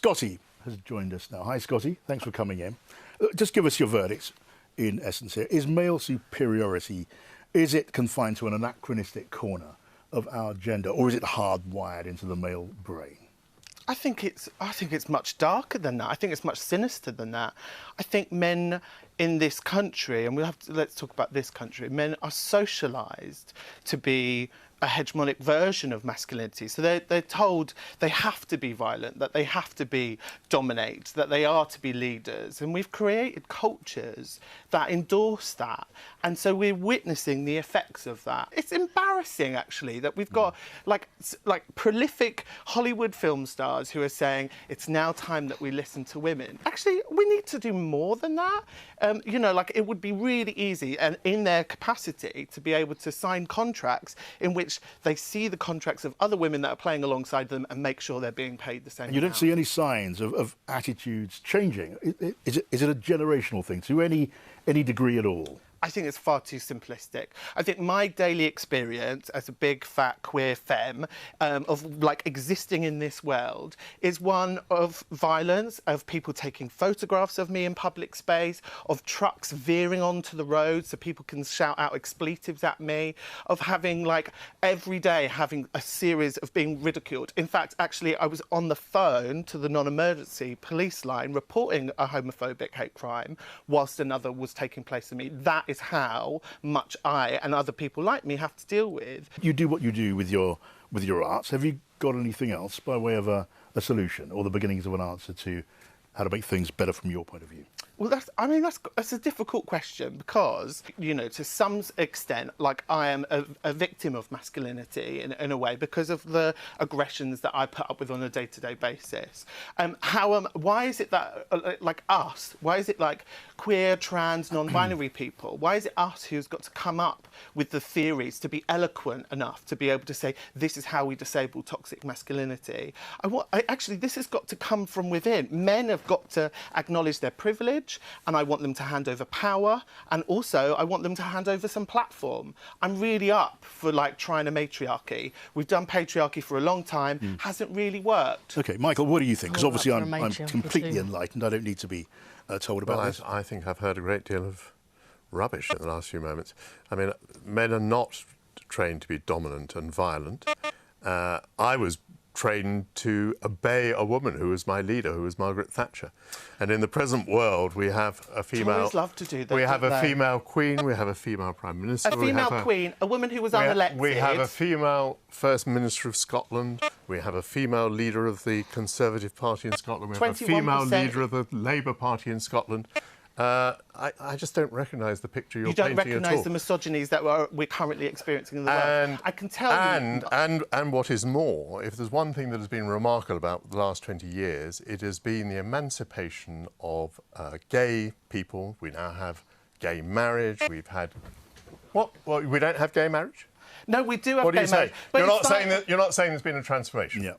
Scotty has joined us now. Hi, Scotty. Thanks for coming in. Just give us your verdicts, in essence here. Is male superiority, is it confined to an anachronistic corner of our gender, or is it hardwired into the male brain? I think it's much darker than that. I think it's much sinister than that. I think men in this country, and let's talk about this country, men are socialised to be a hegemonic version of masculinity. So they're told they have to be violent, that they have to dominate, that they are to be leaders. And we've created cultures that endorse that. And so we're witnessing the effects of that. It's embarrassing, actually, that we've got like prolific Hollywood film stars who are saying it's now time that we listen to women. Actually, we need to do more than that. You know, like, it would be really easy and in their capacity to be able to sign contracts in which they see the contracts of other women that are playing alongside them and make sure they're being paid the same amount. You don't see any signs of attitudes changing? Is it a generational thing to any degree at all? I think it's far too simplistic. I think my daily experience as a big, fat, queer femme of, like, existing in this world is one of violence, of people taking photographs of me in public space, of trucks veering onto the road so people can shout out expletives at me, of having, like, every day having a series of being ridiculed. In fact, actually, I was on the phone to the non-emergency police line reporting a homophobic hate crime whilst another was taking place to me. That is how much I and other people like me have to deal with. You do what you do with your arts. Have you got anything else by way of a solution or the beginnings of an answer to how to make things better from your point of view? Well, that's a difficult question because, you know, to some extent, like, I am a victim of masculinity in a way because of the aggressions that I put up with on a day-to-day basis. Why is it that, like us, why is it like queer, trans, non-binary people, why is it us who's got to come up with the theories to be eloquent enough to be able to say, this is how we disable toxic masculinity? Actually, this has got to come from within. Men have got to acknowledge their privilege, and I want them to hand over power, and also I want them to hand over some platform. I'm really up for, like, trying a matriarchy. We've done patriarchy for a long time, hasn't really worked. OK, Michael, what do you think? Because obviously I'm completely enlightened. I don't need to be told about this. I think I've heard a great deal of rubbish in the last few moments. I mean, men are not trained to be dominant and violent. I was trained to obey a woman who was my leader, who was Margaret Thatcher. And in the present world, we have a female... Tories love to do that, we have a female queen, we have a female prime minister... A female queen, a woman who was unelected... We have a female First Minister of Scotland, we have a female leader of the Conservative Party in Scotland, we have a female leader of the Labour Party in Scotland. I just don't recognise the picture you're painting at all. You don't recognise the misogynies that we're currently experiencing in the world. I can tell you... And what is more, if there's one thing that has been remarkable about the last 20 years, it has been the emancipation of gay people. We now have gay marriage. We've had... What? Well, we don't have gay marriage? No, we do have gay marriage. What do you say? You're not saying there's been a transformation? Yeah.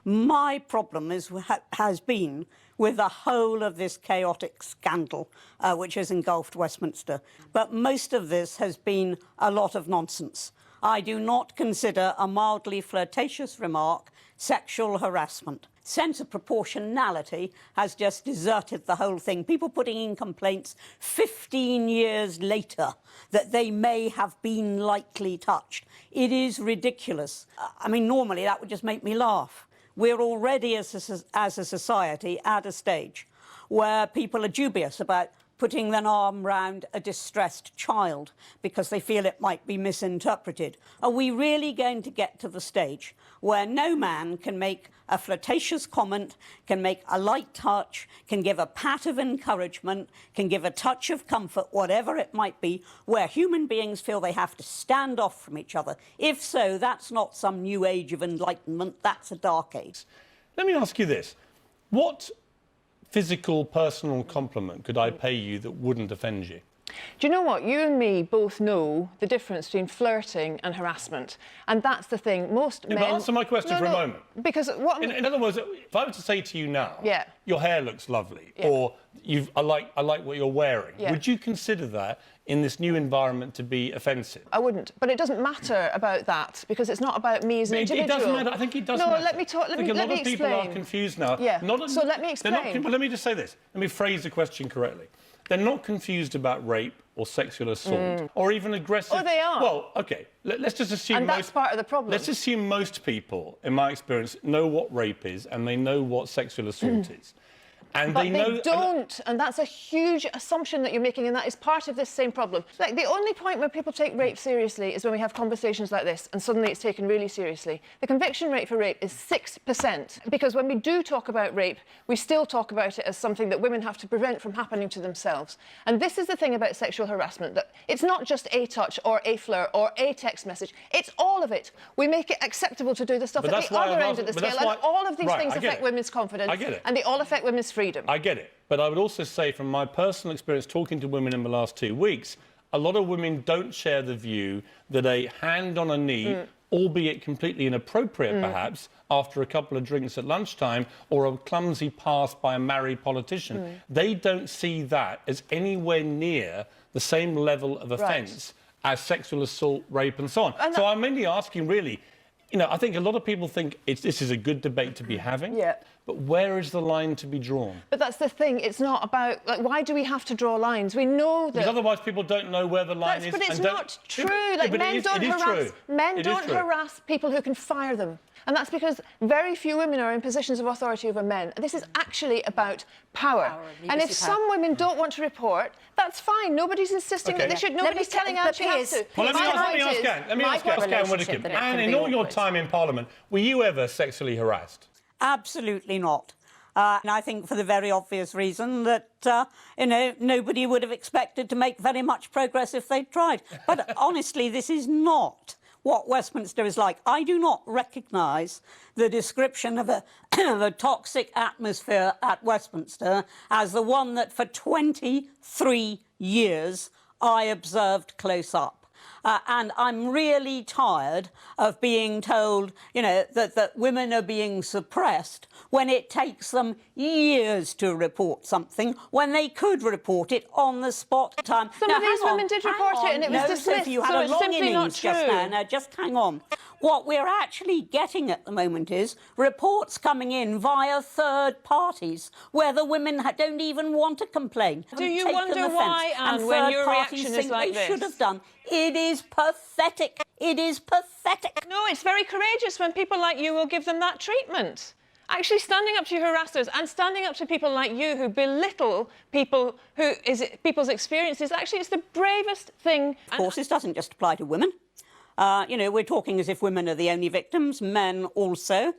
My problem has been with the whole of this chaotic scandal which has engulfed Westminster. But most of this has been a lot of nonsense. I do not consider a mildly flirtatious remark sexual harassment. Sense of proportionality has just deserted the whole thing. People putting in complaints 15 years later that they may have been lightly touched. It is ridiculous. I mean, normally that would just make me laugh. We're already, as a society, at a stage where people are dubious about putting their arm round a distressed child because they feel it might be misinterpreted. Are we really going to get to the stage where no man can make a flirtatious comment, can make a light touch, can give a pat of encouragement, can give a touch of comfort, whatever it might be, where human beings feel they have to stand off from each other? If so, that's not some new age of enlightenment, that's a dark age. Let me ask you this. What physical, personal compliment could I pay you that wouldn't offend you? Do you know what? You and me both know the difference between flirting and harassment. And that's the thing. Most men... But answer my question for a moment. Because what... In other words, if I were to say to you now, yeah, your hair looks lovely, or I like what you're wearing, yeah, would you consider that in this new environment to be offensive. I wouldn't, but it doesn't matter about that because it's not about me as an individual. It does matter. I think it does matter. No, let me talk. Let me explain. A lot of people are confused now. Yeah. So let me explain. Let me just say this. Let me phrase the question correctly. They're not confused about rape or sexual assault or even aggressive. Oh, they are. Well, OK, let's just assume and that's part of the problem. Let's assume most people, in my experience, know what rape is and they know what sexual assault is. And but they don't, and that's a huge assumption that you're making, and that is part of this same problem. Like, the only point where people take rape seriously is when we have conversations like this, and suddenly it's taken really seriously. The conviction rate for rape is 6%, because when we do talk about rape, we still talk about it as something that women have to prevent from happening to themselves. And this is the thing about sexual harassment, that it's not just a touch or a flirt or a text message, it's all of it. We make it acceptable to do the stuff at the other end of the scale, and all of these things affect women's confidence, and they all affect women's freedom. I get it. But I would also say, from my personal experience talking to women in the last 2 weeks, a lot of women don't share the view that a hand on a knee, albeit completely inappropriate perhaps, after a couple of drinks at lunchtime, or a clumsy pass by a married politician, they don't see that as anywhere near the same level of offence as sexual assault, rape and so on. And so I'm mainly asking, really, you know, I think a lot of people think this is a good debate to be having. Yeah. But where is the line to be drawn? But that's the thing. It's not about, like, why do we have to draw lines? We know that... Because otherwise people don't know where the line is. But it's not true. Like, men don't harass people who can fire them. And that's because very few women are in positions of authority over men. This is actually about power. And if some women don't want to report, that's fine. Nobody's insisting that they should. Nobody's telling out she has to. Well, let me ask Anne Widdecombe. Anne, in all your time in Parliament, were you ever sexually harassed? Absolutely not. And I think for the very obvious reason that, you know, nobody would have expected to make very much progress if they'd tried. But honestly, this is not what Westminster is like. I do not recognise the description of a toxic atmosphere at Westminster as the one that for 23 years I observed close up. And I'm really tired of being told, you know, that women are being suppressed when it takes them years to report something, when they could report it on the spot time. Some of these women did report it and it was dismissed, you had a long innings just now. Now, just hang on. What we're actually getting at the moment is reports coming in via third parties where the women don't even want to complain. Do you wonder why, Anne, when your reaction is like this? They should have done. It is pathetic. It is pathetic. No, it's very courageous when people like you will give them that treatment. Actually standing up to your harassers and standing up to people like you who belittle people's experiences, actually it's the bravest thing. Of course, this doesn't just apply to women. You know, we're talking as if women are the only victims. Men also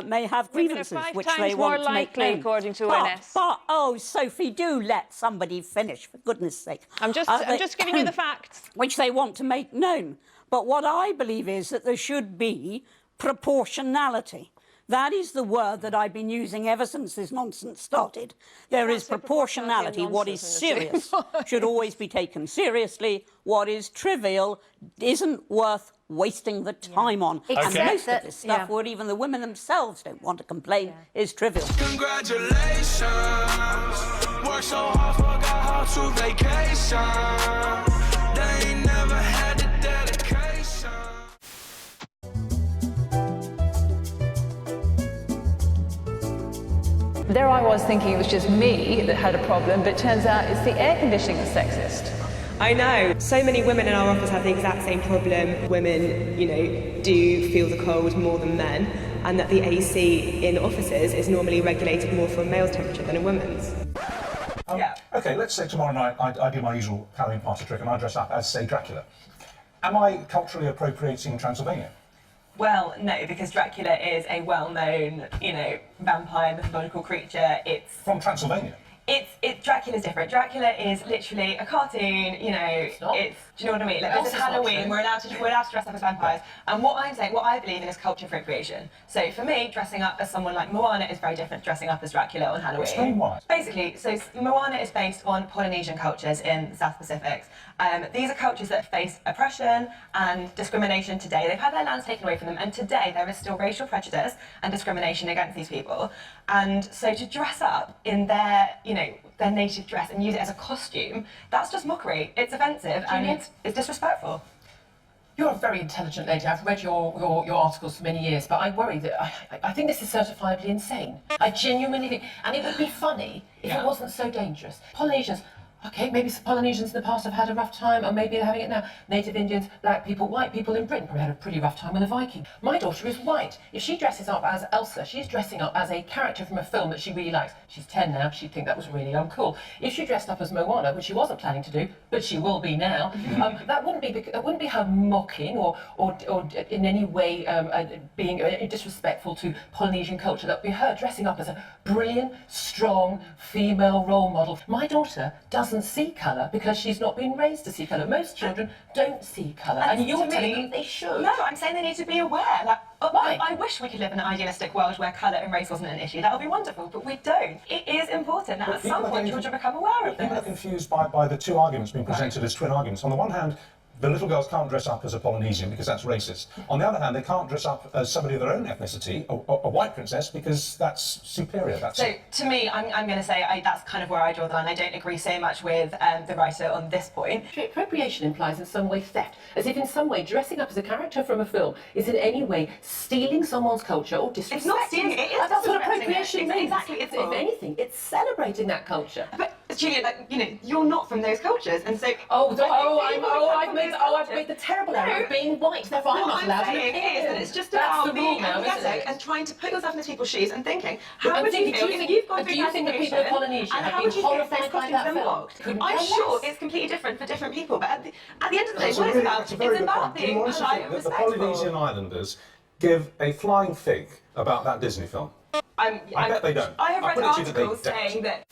may have grievances which they want to make known. According to ONS. But, oh, Sophie, do let somebody finish, for goodness sake. I'm just giving you the facts. Which they want to make known. But what I believe is that there should be proportionality. That is the word that I've been using ever since this nonsense started. There is proportionality. What is serious should always be taken seriously. What is trivial isn't worth wasting the time on. And most of this stuff, where even the women themselves don't want to complain, is trivial. Congratulations. Worked so hard, forgot how to vacation. They ain't never had the dedication. There I was thinking it was just me that had a problem, but it turns out it's the air conditioning that's sexist. I know. So many women in our office have the exact same problem. Women, you know, do feel the cold more than men, and that the AC in offices is normally regulated more for a male's temperature than a woman's. OK, let's say tomorrow night I do my usual Halloween party trick and I dress up as, say, Dracula. Am I culturally appropriating Transylvania? Well, no, because Dracula is a well-known, you know, vampire mythological creature. It's from Transylvania. Dracula's different. Dracula is literally a cartoon, you know. Do you know what I mean? Like, this is Halloween. We're allowed to dress up as vampires. And what I'm saying, what I believe in is culture appropriation. So for me, dressing up as someone like Moana is very different to dressing up as Dracula on Halloween. Explain why. Basically, so Moana is based on Polynesian cultures in the South Pacific. These are cultures that face oppression and discrimination today. They've had their lands taken away from them, and today there is still racial prejudice and discrimination against these people. And so to dress up in their, you know, their native dress and use it as a costume, that's just mockery. It's offensive and it's disrespectful. You're a very intelligent lady. I've read your articles for many years, but I worry that I think this is certifiably insane. I genuinely think, and it would be funny if it wasn't so dangerous. Polynesians, okay, maybe some Polynesians in the past have had a rough time, or maybe they're having it now. Native Indians, black people, white people in Britain probably had a pretty rough time with a Viking. My daughter is white. If she dresses up as Elsa, she's dressing up as a character from a film that she really likes. She's 10 now, she'd think that was really uncool. If she dressed up as Moana, which she wasn't planning to do, but she will be now, that wouldn't be her mocking or in any way being disrespectful to Polynesian culture. That would be her dressing up as a brilliant, strong female role model. My daughter doesn't see colour because she's not been raised to see colour. Most children don't see colour, and you're telling them they should. No, I'm saying they need to be aware. Like, I wish we could live in an idealistic world where colour and race wasn't an issue. That would be wonderful, but we don't. It is important that at some point children become aware of this. People are confused by the two arguments being presented as twin arguments. On the one hand, the little girls can't dress up as a Polynesian because that's racist. On the other hand, they can't dress up as somebody of their own ethnicity, a white princess, because that's superior. So to me, I'm going to say that's kind of where I draw the line. I don't agree so much with the writer on this point. Appropriation implies in some way theft, as if in some way dressing up as a character from a film is in any way stealing someone's culture or disrespecting. It's not stealing it. That's what appropriation means. Exactly. If anything, it's celebrating that culture. But Julia, like, you know, you're not from those cultures, and so I've made the terrible error of being white. Therefore, I'm not allowed to live here. That it's just about being empathetic and trying to put yourself in these people's shoes and thinking, how would you feel if you've gone through Do you think the people of Polynesia have been horrified by that film? I'm sure it's completely different for different people, but at the end of the day, what it's about, it's about being polite and respectful. The Polynesian Islanders give a flying fig about that Disney film? I bet they don't. I have read articles saying that.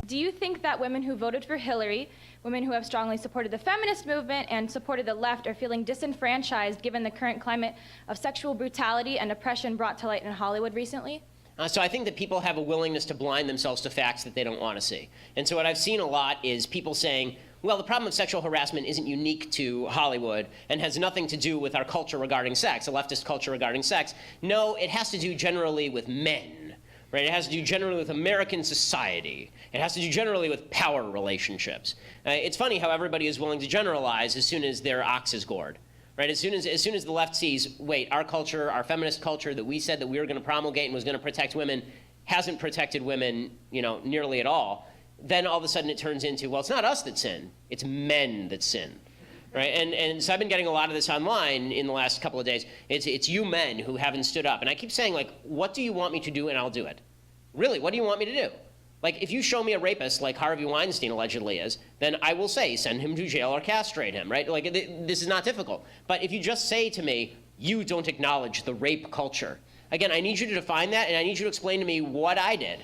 Do you think that women who voted for Hillary, women who have strongly supported the feminist movement and supported the left, are feeling disenfranchised given the current climate of sexual brutality and oppression brought to light in Hollywood recently? So I think that people have a willingness to blind themselves to facts that they don't want to see. And so what I've seen a lot is people saying, well, the problem of sexual harassment isn't unique to Hollywood and has nothing to do with our culture regarding sex, a leftist culture regarding sex. No, it has to do generally with men. Right? It has to do generally with American society. It has to do generally with power relationships. It's funny how everybody is willing to generalize as soon as their ox is gored. Right? As soon as the left sees, wait, our culture, our feminist culture that we said that we were going to promulgate and was going to protect women hasn't protected women, you know, nearly at all, then all of a sudden it turns into, well, it's not us that sin, it's men that sin. Right? And so I've been getting a lot of this online in the last couple of days. It's you men who haven't stood up. And I keep saying, like, what do you want me to do and I'll do it? Really, what do you want me to do? Like, if you show me a rapist like Harvey Weinstein allegedly is, then I will say send him to jail or castrate him, right? Like, this is not difficult. But if you just say to me, you don't acknowledge the rape culture, again, I need you to define that and I need you to explain to me what I did.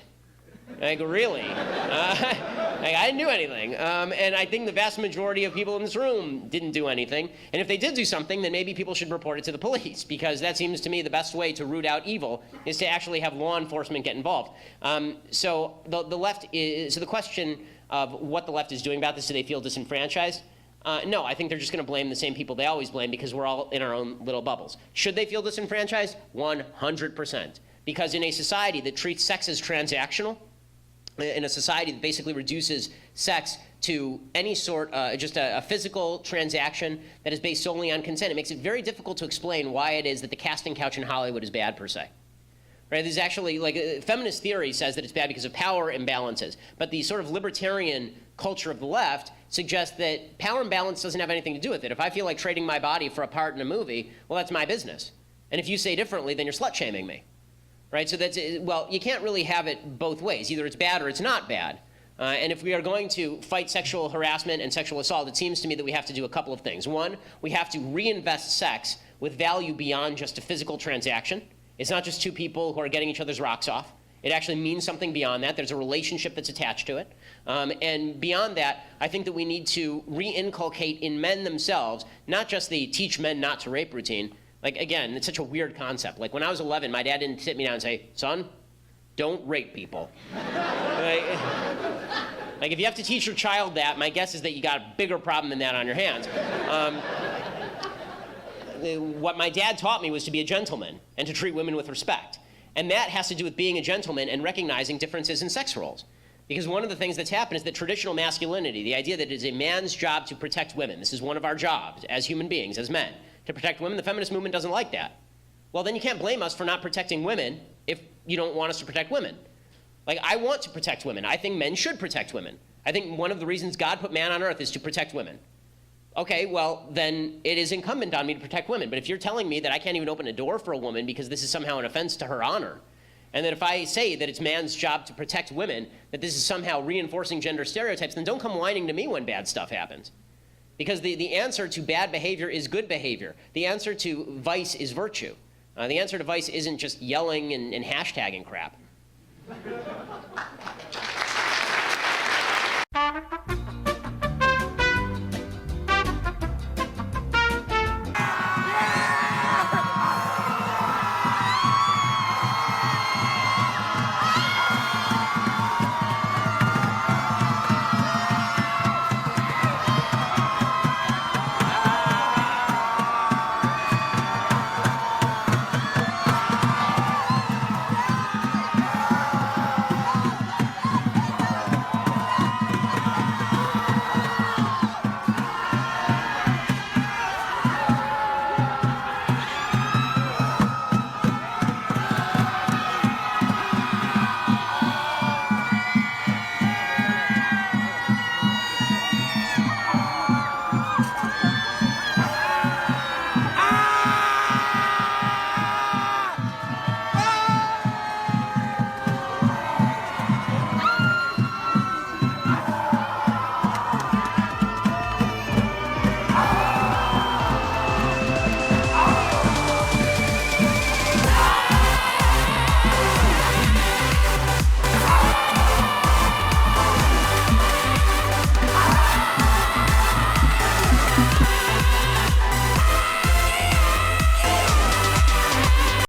Like, really? Like, I didn't do anything. And I think the vast majority of people in this room didn't do anything. And if they did do something, then maybe people should report it to the police, because that seems to me the best way to root out evil is to actually have law enforcement get involved. So the left is, so the question of what the left is doing about this, do they feel disenfranchised? No, I think they're just going to blame the same people they always blame because we're all in our own little bubbles. Should they feel disenfranchised? 100%. Because in a society that treats sex as transactional, in a society that basically reduces sex to any sort, just a physical transaction that is based solely on consent, it makes it very difficult to explain why it is that the casting couch in Hollywood is bad per se. Right? There's actually, like, feminist theory says that it's bad because of power imbalances, but the sort of libertarian culture of the left suggests that power imbalance doesn't have anything to do with it. If I feel like trading my body for a part in a movie, well, that's my business. And if you say differently, then you're slut-shaming me. Right? So that's, well, you can't really have it both ways. Either it's bad or it's not bad. And if we are going to fight sexual harassment and sexual assault, it seems to me that we have to do a couple of things. One, we have to reinvest sex with value beyond just a physical transaction. It's not just two people who are getting each other's rocks off. It actually means something beyond that. There's a relationship that's attached to it. And beyond that, I think that we need to re-inculcate in men themselves, not just the teach men not to rape routine. Like, again, it's such a weird concept. Like, when I was 11, my dad didn't sit me down and say, son, don't rape people. Like, if you have to teach your child that, my guess is that you got a bigger problem than that on your hands. what my dad taught me was to be a gentleman and to treat women with respect. And that has to do with being a gentleman and recognizing differences in sex roles. Because one of the things that's happened is that traditional masculinity, the idea that it is a man's job to protect women, this is one of our jobs as human beings, as men, to protect women, the feminist movement doesn't like that. Well, then you can't blame us for not protecting women if you don't want us to protect women. Like, I want to protect women. I think men should protect women. I think one of the reasons God put man on earth is to protect women. Okay, well, then it is incumbent on me to protect women. But if you're telling me that I can't even open a door for a woman because this is somehow an offense to her honor, and that if I say that it's man's job to protect women, that this is somehow reinforcing gender stereotypes, then don't come whining to me when bad stuff happens. Because the answer to bad behavior is good behavior. The answer to vice is virtue. The answer to vice isn't just yelling and hashtagging crap.